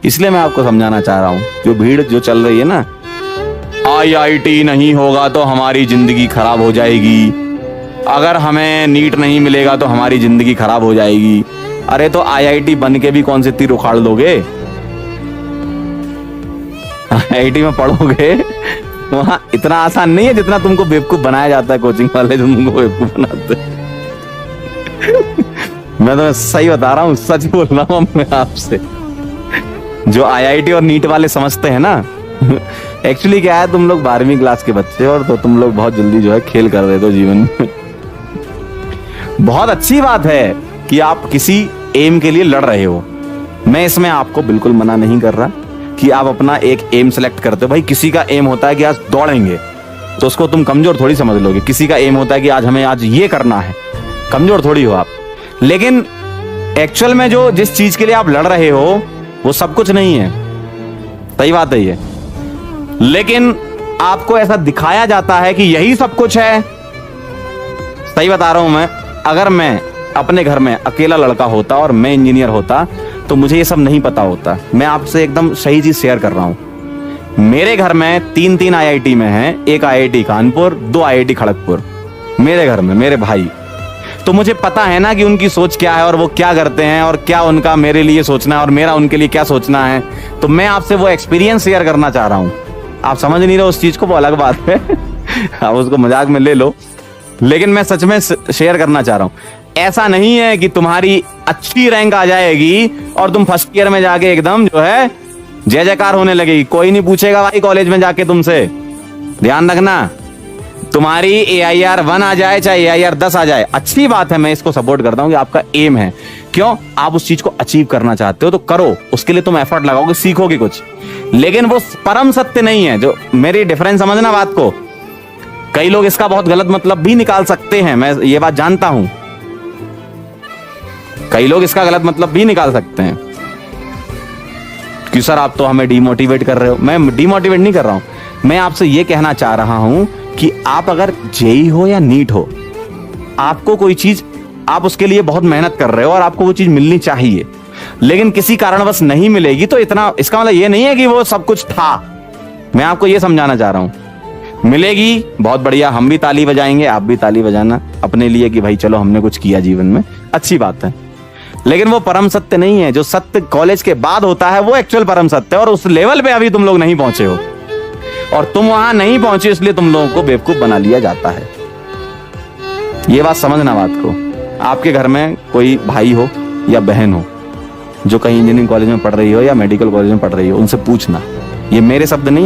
इसलिए मैं आपको समझाना चाह रहा हूँ, जो भीड़ जो चल रही है ना, आईआईटी नहीं होगा तो हमारी जिंदगी खराब हो जाएगी, अगर हमें नीट नहीं मिलेगा तो हमारी जिंदगी खराब हो जाएगी। अरे तो आईआईटी बन के भी कौन से तीर उखाड़ लोगे? आईआईटी में पढ़ोगे वहां इतना आसान नहीं है जितना तुमको बेवकूफ बनाया जाता है कोचिंग वाले, जो तुमको बेवकूफ बनाते हैं। मैं तो सही बता रहा हूँ, सच बोल रहा हूँ मैं आपसे। जो आईआईटी और नीट वाले समझते हैं ना, एक्चुअली क्या है, तुम लोग 12वीं क्लास के बच्चे और तो तुम लोग बहुत जल्दी जो है खेल कर रहे हो जीवन में। बहुत अच्छी बात है कि आप किसी एम के लिए लड़ रहे हो, मैं इसमें आपको बिल्कुल मना नहीं कर रहा कि आप अपना एक एम सेलेक्ट करते हो। भाई किसी का एम होता है कि आज दौड़ेंगे, तो उसको तुम कमजोर थोड़ी समझ लोगे। किसी का एम होता है कि आज हमें आज ये करना है, कमजोर थोड़ी हो आप। लेकिन एक्चुअल में जो जिस चीज के लिए आप लड़ रहे हो वो सब कुछ नहीं है, सही बात है ये। लेकिन आपको ऐसा दिखाया जाता है कि यही सब कुछ है। सही बता रहा हूं मैं, अगर मैं अपने घर में अकेला लड़का होता और मैं इंजीनियर होता तो मुझे ये सब नहीं पता होता। मैं आपसे एकदम सही चीज शेयर कर रहा हूं। मेरे घर में 3 आईआईटी में हैं, एक आईआईटी कानपुर, 2 आईआईटी खड़गपुर मेरे घर में, मेरे भाई। तो मुझे पता है ना कि उनकी सोच क्या है और वो क्या करते हैं और क्या उनका मेरे लिए सोचना है और मेरा उनके लिए क्या सोचना है। तो मैं आपसे वो एक्सपीरियंस शेयर करना चाह रहा हूं। आप समझ नहीं रहे उस चीज को, वो अलग बात है। आप उसको मजाक में ले लो, लेकिन मैं सच में शेयर करना चाह रहा हूं। ऐसा नहीं है कि तुम्हारी अच्छी रैंक आ जाएगी और तुम फर्स्ट ईयर में जाके एकदम जो है जय जयकार होने लगेगी। कोई नहीं पूछेगा भाई कॉलेज में जाके तुमसे। ध्यान रखना, तुम्हारी AIR 1 आ जाए चाहे AIR 10 आ जाए, अच्छी बात है, मैं इसको सपोर्ट करता हूं कि आपका एम है। क्यों? आप उस चीज को अचीव करना चाहते हो तो करो, उसके लिए तुम एफर्ट लगाओगे, सीखोगे कुछ। लेकिन वो परम सत्य नहीं है। जो मेरी डिफरेंस समझना बात को, कई लोग इसका बहुत गलत मतलब भी निकाल सकते हैं, मैं ये बात जानता हूं। कई लोग इसका गलत मतलब भी निकाल सकते हैं कि सर आप तो हमें डिमोटिवेट कर रहे हो। मैं डिमोटिवेट नहीं कर रहा हूं, मैं आपसे ये कहना चाह रहा हूं कि आप अगर जेई हो या नीट हो, आपको कोई चीज, आप उसके लिए बहुत मेहनत कर रहे हो और आपको वो चीज मिलनी चाहिए, लेकिन किसी कारणवश नहीं मिलेगी तो इतना, इसका मतलब ये नहीं है कि वो सब कुछ था। मैं आपको ये समझाना चाह रहा हूं, मिलेगी बहुत बढ़िया, हम भी ताली बजाएंगे, आप भी ताली बजाना अपने लिए कि भाई चलो हमने कुछ किया जीवन में, अच्छी बात है। लेकिन वो परम सत्य नहीं है। जो सत्य कॉलेज के बाद होता है वो एक्चुअल परम सत्य है, और उस लेवल पे अभी तुम लोग नहीं पहुंचे हो, और तुम वहां नहीं पहुंचे इसलिए तुम लोगों को बेवकूफ बना लिया जाता है। ये बात समझना बात को। आपके घर में कोई भाई हो या बहन हो जो कहीं इंजीनियरिंग कॉलेज में पढ़ रही हो या मेडिकल कॉलेज में पढ़ रही हो, उनसे पूछना। ये मेरे शब्द नहीं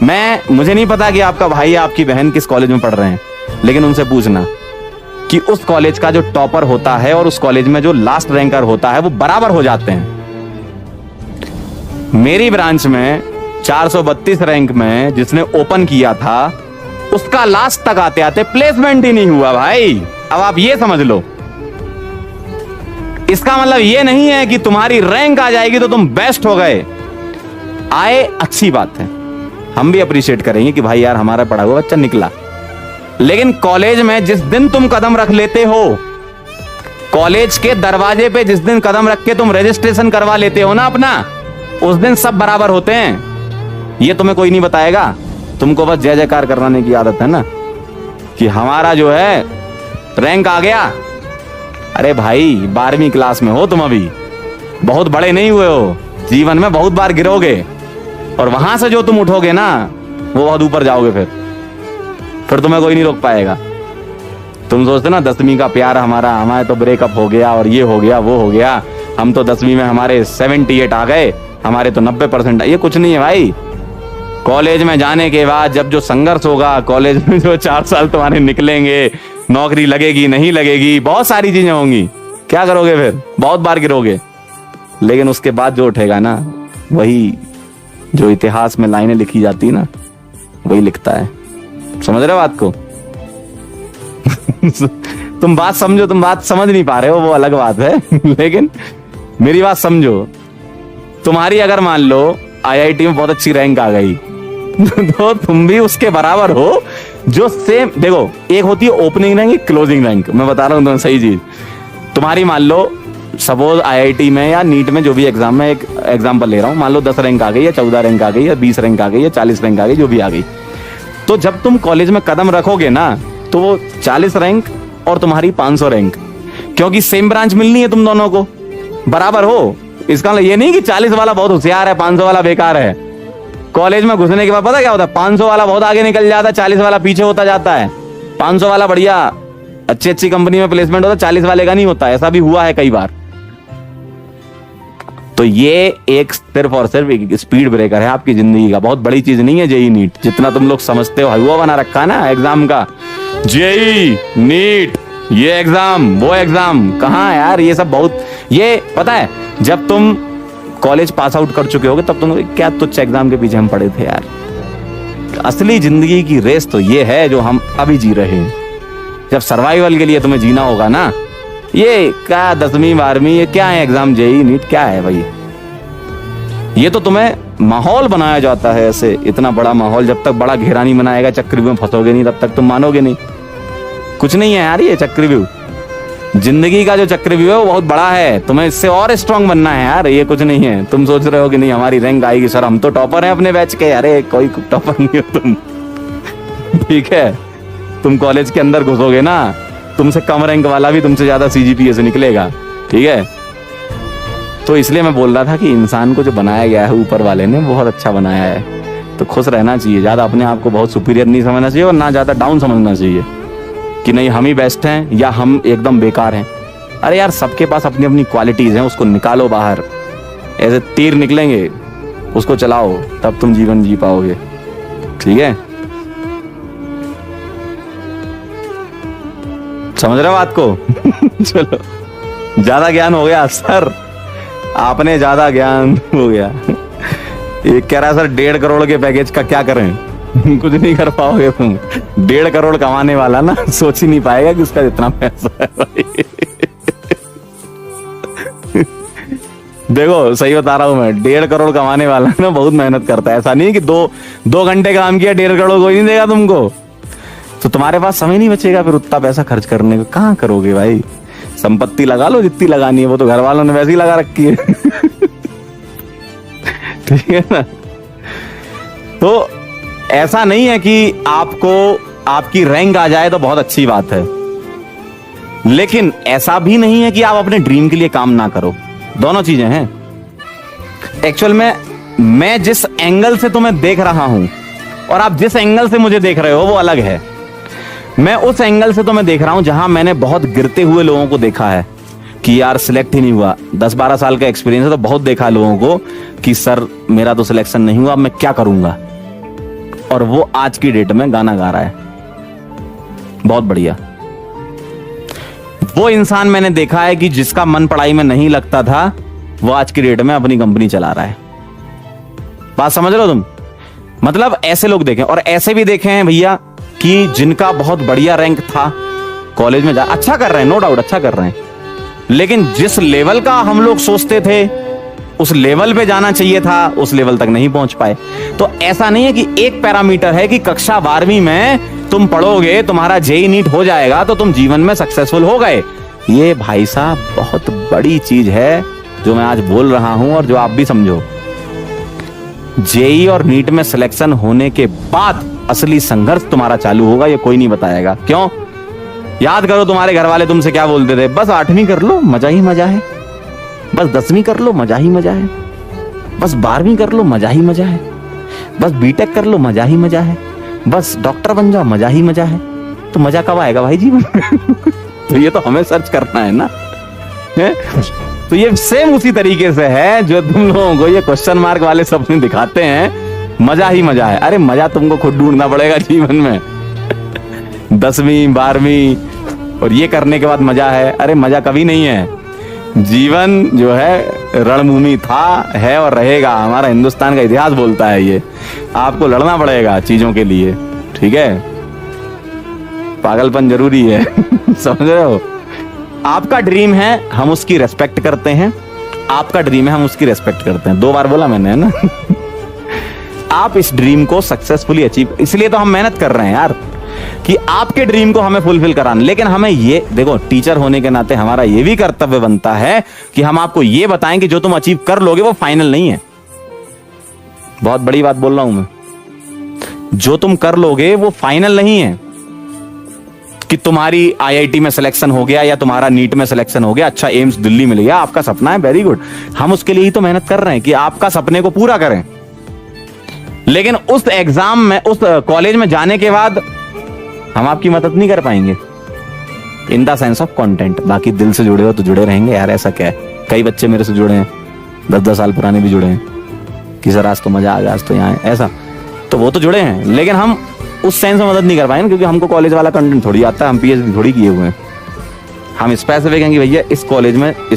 है, मुझे नहीं पता कि आपका भाई या आपकी बहन किस कॉलेज में पढ़ रहे हैं, लेकिन उनसे पूछना कि उस कॉलेज का जो टॉपर होता है और उस कॉलेज में जो लास्ट रैंकर होता है वो बराबर हो जाते हैं। मेरी ब्रांच में 432 रैंक में जिसने ओपन किया था, उसका लास्ट तक आते आते प्लेसमेंट ही नहीं हुआ भाई। अब आप ये समझ लो, इसका मतलब ये नहीं है कि तुम्हारी रैंक आ जाएगी तो तुम बेस्ट हो गए। आए, अच्छी बात है, हम भी अप्रिशिएट करेंगे कि भाई यार हमारा पढ़ा हुआ बच्चा निकला। लेकिन कॉलेज में जिस दिन तुम कदम रख लेते हो, कॉलेज के दरवाजे पे जिस दिन कदम रख के तुम रजिस्ट्रेशन करवा लेते हो ना अपना, उस दिन सब बराबर होते हैं। ये तुम्हें कोई नहीं बताएगा, तुमको बस जय जयकार कराने की आदत है ना कि हमारा जो है रैंक आ गया। अरे भाई 12वीं क्लास में हो तुम, अभी बहुत बड़े नहीं हुए हो, जीवन में बहुत बार गिरोगे और वहां से जो तुम उठोगे ना वो बहुत ऊपर जाओगे। फिर तुम्हें कोई नहीं रोक पाएगा। तुम सोचते ना 10वीं का प्यार हमारे तो ब्रेकअप हो गया और ये हो गया वो हो गया, हम तो 10वीं में हमारे 78 आ गए, हमारे तो 90%। ये कुछ नहीं है भाई। कॉलेज में जाने के बाद जब जो संघर्ष होगा, कॉलेज में जो 4 साल तुम्हारे निकलेंगे, नौकरी लगेगी नहीं लगेगी, बहुत सारी चीजें होंगी, क्या करोगे फिर? बहुत बार गिरोगे, लेकिन उसके बाद जो उठेगा ना, वही जो इतिहास में लाइनें लिखी जाती ना, वही लिखता है। समझ रहे हो बात को? तुम बात समझो, तुम बात समझ नहीं पा रहे हो वो अलग बात है, लेकिन मेरी बात समझो। तुम्हारी अगर मान लो आईआईटी में बहुत अच्छी रैंक आ गई तो तुम भी उसके बराबर हो जो सेम। देखो, एक होती है ओपनिंग रैंक, एक क्लोजिंग रैंक। मैं बता रहा हूं तुम्हें सही चीज। तुम्हारी मान लो सपोज आईआईटी में या नीट में जो भी एग्जाम में, एक एग्जाम्पल ले रहा हूँ, मान लो 10 रैंक आ गई या 14 रैंक आ गई या 20 रैंक आ गई या 40 रैंक आ गई, जो भी आ गई, तो जब तुम कॉलेज में कदम रखोगे ना, तो वो 40 रैंक और तुम्हारी 500 रैंक, क्योंकि सेम ब्रांच मिलनी है तुम दोनों को, बराबर हो। इसका मतलब ये नहीं कि 40 वाला बहुत होशियार है, 500 वाला बेकार है। कॉलेज में घुसने के बाद पता क्या होता है, 500 वाला बहुत आगे निकल जाता है, 40 वाला पीछे होता जाता है। 500 वाला बढ़िया अच्छी अच्छी कंपनी में प्लेसमेंट होता, 40 वाले का नहीं होता। ऐसा भी हुआ है कई बार। तो ये एक सिर्फ और सिर्फ एक स्पीड ब्रेकर है आपकी जिंदगी का, बहुत बड़ी चीज नहीं है जेई नीट, जितना तुम लोग समझते हो। हलवा बना रखा है ना एग्जाम का, जेई नीट, ये एग्जाम वो एग्जाम, कहाँ यार ये सब बहुत, ये पता है जब तुम कॉलेज पास आउट कर चुके होगे तब तुम क्या तुच्छ एग्जाम के पीछे हम पड़े थे यार। असली जिंदगी की रेस तो ये है जो हम अभी जी रहे हैं। जब सर्वाइवल के लिए तुम्हें जीना होगा ना, ये क्या 10वीं 12वीं ये क्या है एग्जाम, जेई नीट क्या है भाई। ये तो तुम्हें माहौल बनाया जाता है ऐसे, इतना बड़ा माहौल। जब तक बड़ा घेरा नहीं बनाएगा, चक्रव्यूह में फंसोगे नहीं, तब तक तुम मानोगे नहीं। कुछ नहीं है यार ये चक्रव्यूह, जिंदगी का जो चक्रव्यूह है वो बहुत बड़ा है। तुम्हें इससे और स्ट्रांग बनना है यार, ये कुछ नहीं है। तुम सोच रहे हो कि नहीं हमारी रैंक आएगी सर, हम तो टॉपर हैं अपने बैच के। अरे कोई टॉपर नहीं हो तुम, ठीक है। तुम कॉलेज के अंदर घुसोगे ना, तुमसे कम रैंक वाला भी तुमसे ज्यादा सीजीपीए से निकलेगा, ठीक है। तो इसलिए मैं बोल रहा था कि इंसान को जो बनाया गया है ऊपर वाले ने बहुत अच्छा बनाया है, तो खुश रहना चाहिए। ज्यादा अपने आप को बहुत सुपीरियर नहीं समझना चाहिए और ना ज्यादा डाउन समझना चाहिए कि नहीं हम ही बेस्ट हैं या हम एकदम बेकार हैं। अरे यार सबके पास अपनी अपनी क्वालिटीज हैं, उसको निकालो बाहर। ऐसे तीर निकलेंगे, उसको चलाओ, तब तुम जीवन जी पाओगे, ठीक है। समझ रहे हो बात को? चलो ज्यादा ज्ञान हो गया सर, आपने ज्यादा ज्ञान हो गया। एक कह रहा है सर 1.5 करोड़ के पैकेज का क्या करें? कुछ नहीं कर पाओगे तुम। 1.5 करोड़ कमाने वाला ना सोच ही नहीं पाएगा कि उसका इतना पैसा है भाई। देखो सही बता रहा हूं मैं, 1.5 करोड़ कमाने वाला ना बहुत मेहनत करता है। ऐसा नहीं कि दो घंटे काम किया 1.5 करोड़ कोई नहीं देगा तुमको। तो तुम्हारे पास समय नहीं बचेगा फिर उतना पैसा खर्च करने को, कहाँ करोगे भाई। संपत्ति लगा लो जितनी लगानी है, वो तो घर वालों ने वैसे ही लगा रखी है। ठीक है ना। तो ऐसा नहीं है कि आपको आपकी रैंक आ जाए तो बहुत अच्छी बात है, लेकिन ऐसा भी नहीं है कि आप अपने ड्रीम के लिए काम ना करो। दोनों चीजें हैं। एक्चुअल में मैं जिस एंगल से तुम्हें देख रहा हूं और आप जिस एंगल से मुझे देख रहे हो वो अलग है। मैं उस एंगल से तुम्हें देख रहा हूं जहां मैंने बहुत गिरते हुए लोगों को देखा है कि यार सिलेक्ट ही नहीं हुआ। 10-12 साल का एक्सपीरियंस है तो बहुत देखा लोगों को कि सर मेरा तो सिलेक्शन नहीं हुआ, मैं क्या करूंगा। और वो आज की डेट में गाना गा रहा है, बहुत बढ़िया। वो इंसान मैंने देखा है कि जिसका मन पढ़ाई में नहीं लगता था, वो आज की डेट में अपनी कंपनी चला रहा है। बात समझ रहे हो तुम? मतलब ऐसे लोग देखे और ऐसे भी देखे हैं भैया कि जिनका बहुत बढ़िया रैंक था, कॉलेज में जा अच्छा कर रहे हैं, नो डाउट अच्छा कर रहे हैं, लेकिन जिस लेवल का हम लोग सोचते थे उस लेवल पे जाना चाहिए था, उस लेवल तक नहीं पहुंच पाए। तो ऐसा नहीं है कि एक पैरामीटर है कि कक्षा 12वीं में तुम पढ़ोगे, तुम्हारा जेई नीट हो जाएगा तो तुम जीवन में सक्सेसफुल हो गए। ये भाई साहब बहुत बड़ी चीज है जो मैं आज बोल रहा हूं और जो आप भी समझो। जेई और नीट में सिलेक्शन होने के बाद असली संघर्ष तुम्हारा चालू होगा, ये कोई नहीं बताएगा। क्यों? याद करो तुम्हारे घर वाले तुमसे क्या बोलते थे, बस 8वीं कर लो मजा ही मजा है, बस 10वीं कर लो मजा ही मजा है, बस 12वीं कर लो मजा ही मजा है, बस बीटेक कर लो मजा ही मजा है, बस डॉक्टर बन जाओ मजा ही मजा है। तो मजा कब आएगा भाई जीवन में? तो ये तो हमें सर्च करना है ना। है? तो ये सेम उसी तरीके से है जो तुम लोगों को ये क्वेश्चन मार्क वाले सपने दिखाते हैं, मजा ही मजा है। अरे मजा तुमको खुद ढूंढना पड़ेगा जीवन में। 10वीं 12वीं और ये करने के बाद मजा है, अरे मजा कभी नहीं है। जीवन जो है रणभूमि था, है और रहेगा। हमारा हिंदुस्तान का इतिहास बोलता है ये। आपको लड़ना पड़ेगा चीजों के लिए, ठीक है। पागलपन जरूरी है। समझ रहे हो? आपका ड्रीम है, हम उसकी रेस्पेक्ट करते हैं। आपका ड्रीम है, हम उसकी रेस्पेक्ट करते हैं। 2 बार बोला मैंने, है ना। आप इस ड्रीम को सक्सेसफुली अचीव, इसलिए तो हम मेहनत कर रहे हैं यार। कि आपके ड्रीम को हमें फुलफिल कराना। लेकिन हमें ये देखो, टीचर होने के नाते हमारा ये भी कर्तव्य बनता है कि हम आपको ये बताएं कि जो तुम अचीव कर लोगे वो फाइनल नहीं है। बहुत बड़ी बात बोल रहा हूं मैं, जो तुम कर लोगे वो फाइनल नहीं है कि तुम्हारी आईआईटी में सिलेक्शन हो गया या तुम्हारा नीट में सिलेक्शन हो गया, अच्छा एम्स दिल्ली मिल गया, आपका सपना है, वेरी गुड। हम उसके लिए ही तो मेहनत कर रहे हैं कि आपका सपने को पूरा करें। लेकिन उस एग्जाम में, उस कॉलेज में जाने के बाद हम आपकी मदद नहीं कर पाएंगे in the sense of content. बाकी दिल से जुड़े हो तो जुड़े रहेंगे यार, ऐसा क्या है। कई बच्चे मेरे से जुड़े हैं, 10-10 साल पुराने भी जुड़े हैं कि सर आज तो मजा आ गया, आज तो यहाँ है, ऐसा तो वो तो जुड़े हैं। लेकिन हम उस सेंस में मदद नहीं कर पाएंगे क्योंकि हमको कॉलेज वाला कंटेंट थोड़ी आता है, हम पीएचडी थोड़ी किए हुए हैं। हम स्पेसिफिक हैं कि भैया इस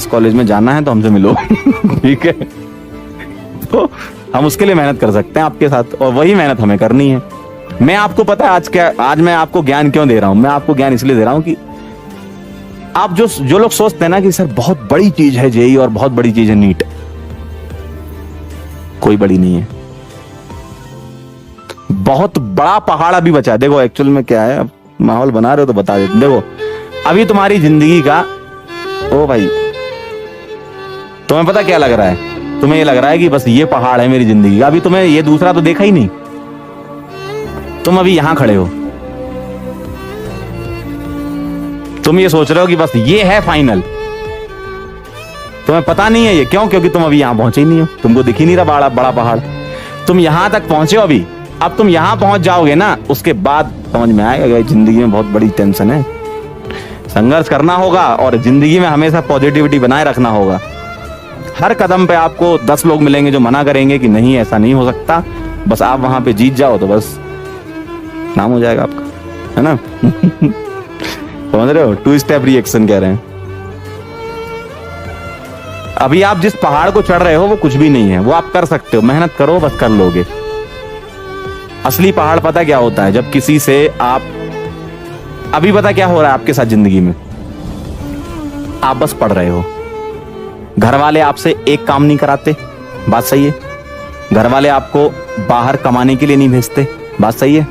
कॉलेज में जाना है तो हमसे मिलो ठीक है, तो हम उसके लिए मेहनत कर सकते हैं आपके साथ, और वही मेहनत हमें करनी है। मैं आपको पता है आज मैं आपको ज्ञान क्यों दे रहा हूं। मैं आपको ज्ञान इसलिए दे रहा हूं कि आप जो लोग सोचते हैं ना कि सर बहुत बड़ी चीज है जेई और बहुत बड़ी चीज है नीट, कोई बड़ी नहीं है। बहुत बड़ा पहाड़ अभी बचा है। देखो एक्चुअल में क्या है, अब माहौल बना रहे हो तो बता देते। देखो अभी तुम्हारी जिंदगी का, ओ भाई तुम्हें पता क्या लग रहा है, तुम्हें ये लग रहा है कि बस ये पहाड़ है मेरी जिंदगी का। अभी तुम्हें ये दूसरा तो देखा ही नहीं, तुम अभी यहां खड़े हो, तुम ये सोच रहे हो कि बस ये है फाइनल। तुम्हें पता नहीं है ये क्यों, क्योंकि तुम अभी यहां पहुंचे ही नहीं हो, तुमको दिख ही नहीं रहा बड़ा पहाड़। तुम यहां तक पहुंचे हो अभी, अब तुम यहां पहुंच जाओगे ना, उसके बाद समझ में आएगा कि जिंदगी में बहुत बड़ी टेंशन है। संघर्ष करना होगा और जिंदगी में हमेशा पॉजिटिविटी बनाए रखना होगा। हर कदम पे आपको 10 लोग मिलेंगे जो मना करेंगे कि नहीं ऐसा नहीं हो सकता, बस आप वहां पे जीत जाओ तो बस नाम हो जाएगा आपका, है ना समझ रहे हो, 2 स्टेप रिएक्शन कह रहे हैं। अभी आप जिस पहाड़ को चढ़ रहे हो वो कुछ भी नहीं है, वो आप कर सकते हो, मेहनत करो बस कर लोगे। असली पहाड़ पता क्या होता है, जब किसी से आप, अभी पता क्या हो रहा है आपके साथ जिंदगी में, आप बस पढ़ रहे हो, घर वाले आपसे एक काम नहीं कराते, बात सही है। घर वाले आपको बाहर कमाने के लिए नहीं भेजते, बात सही है।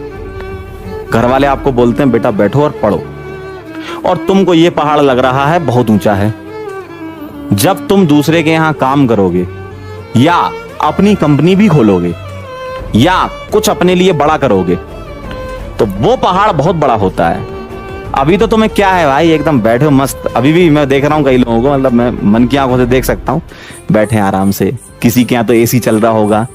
घर वाले आपको बोलते हैं बेटा बैठो और पढ़ो, और तुमको ये पहाड़ लग रहा है बहुत ऊंचा है। जब तुम दूसरे के यहां काम करोगे या अपनी कंपनी भी खोलोगे या कुछ अपने लिए बड़ा करोगे तो वो पहाड़ बहुत बड़ा होता है। अभी तो तुम्हें क्या है भाई, एकदम बैठे हो मस्त। अभी भी मैं देख रहा हूँ कई लोगों को, मतलब मैं मन की आंखों से देख सकता हूँ, बैठे हैं आराम से। किसी के यहाँ तो एसी चल रहा होगा,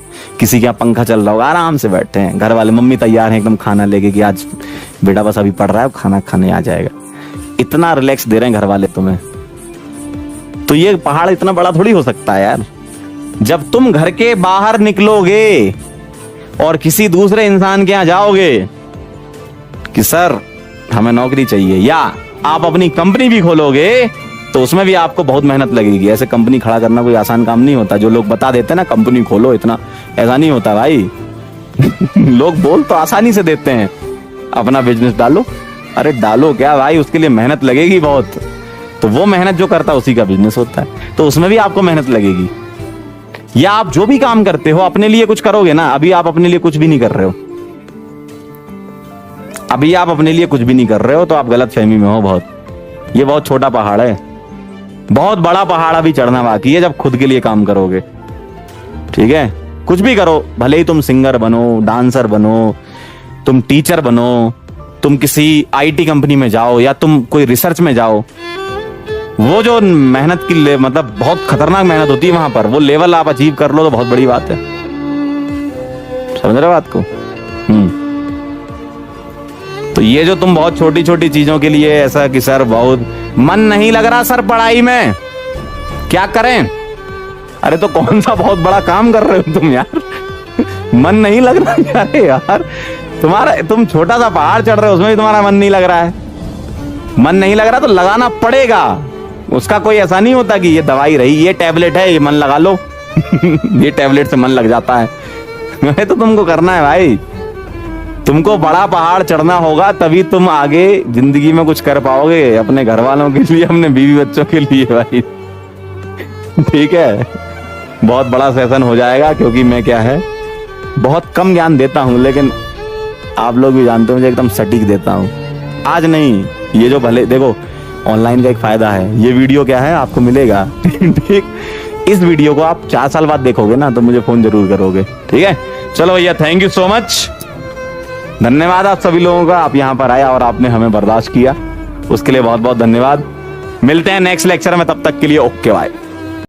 किसी के यहाँ पंखा चल रहा होगा, आराम से बैठे हैं। घर वाले मम्मी तैयार हैं एकदम खाना लेके कि आज बेटा बस अभी पढ़ रहा है, खाना खाने आ जाएगा। इतना रिलैक्स दे रहे हैं घर वाले तुम्हें। तो ये पहाड़ इतना बड़ा थोड़ी हो सकता है यार। जब तुम घर के बाहर निकलोगे और किसी दूसरे इंसान के यहाँ जाओगे कि सर हमें नौकरी चाहिए, या आप अपनी कंपनी भी खोलोगे तो उसमें भी आपको बहुत मेहनत लगेगी। ऐसे कंपनी खड़ा करना कोई आसान काम नहीं होता। जो लोग बता देते हैं ना कंपनी खोलो, इतना ऐसा नहीं होता भाई लोग बोल तो आसानी से देते हैं अपना बिजनेस डालो, अरे डालो क्या भाई, उसके लिए मेहनत लगेगी बहुत। तो वो मेहनत जो करता है उसी का बिजनेस होता है, तो उसमें भी आपको मेहनत लगेगी। या आप जो भी काम करते हो अपने लिए कुछ करोगे ना, अभी आप अपने लिए कुछ भी नहीं कर रहे हो, अभी आप अपने लिए कुछ भी नहीं कर रहे हो, तो आप गलत फहमी में हो बहुत। ये बहुत छोटा पहाड़ है, बहुत बड़ा पहाड़ अभी चढ़ना बाकी है जब खुद के लिए काम करोगे। ठीक है, कुछ भी करो, भले ही तुम सिंगर बनो, डांसर बनो, तुम टीचर बनो, तुम किसी आईटी कंपनी में जाओ या तुम कोई रिसर्च में जाओ, वो जो मेहनत की मतलब बहुत खतरनाक मेहनत होती है वहां पर, वो लेवल आप अचीव कर लो तो बहुत बड़ी बात है। समझ रहे हो बात को? तो ये जो तुम बहुत छोटी छोटी चीजों के लिए ऐसा कि सर बहुत मन नहीं लग रहा सर पढ़ाई में, क्या करें? अरे तो कौन सा बहुत बड़ा काम कर रहे हो तुम यार मन नहीं लग रहा? अरे यार तुम छोटा सा पहाड़ चढ़ रहे हो, उसमें भी तुम्हारा मन नहीं लग रहा है। मन नहीं लग रहा तो लगाना पड़ेगा, उसका कोई ऐसा नहीं होता कि ये दवाई रही, ये टैबलेट है, ये मन लगा लो ये टैबलेट से मन लग जाता है मैं तो तुमको करना है भाई, तुमको बड़ा पहाड़ चढ़ना होगा तभी तुम आगे जिंदगी में कुछ कर पाओगे, अपने घर वालों के लिए, अपने बीवी बच्चों के लिए भाई ठीक है, बहुत बड़ा सेशन हो जाएगा क्योंकि मैं क्या है बहुत कम ज्ञान देता हूं, लेकिन आप लोग भी जानते हो मुझे एकदम सटीक देता हूँ। आज नहीं, ये जो भले देखो ऑनलाइन का एक फायदा है, ये वीडियो क्या है आपको मिलेगा ठीक, इस वीडियो को आप 4 साल बाद देखोगे ना तो मुझे फोन जरूर करोगे, ठीक है। चलो भैया, थैंक यू सो मच, धन्यवाद आप सभी लोगों का, आप यहाँ पर आए और आपने हमें बर्दाश्त किया, उसके लिए बहुत बहुत धन्यवाद। मिलते हैं नेक्स्ट लेक्चर में, तब तक के लिए ओके बाय।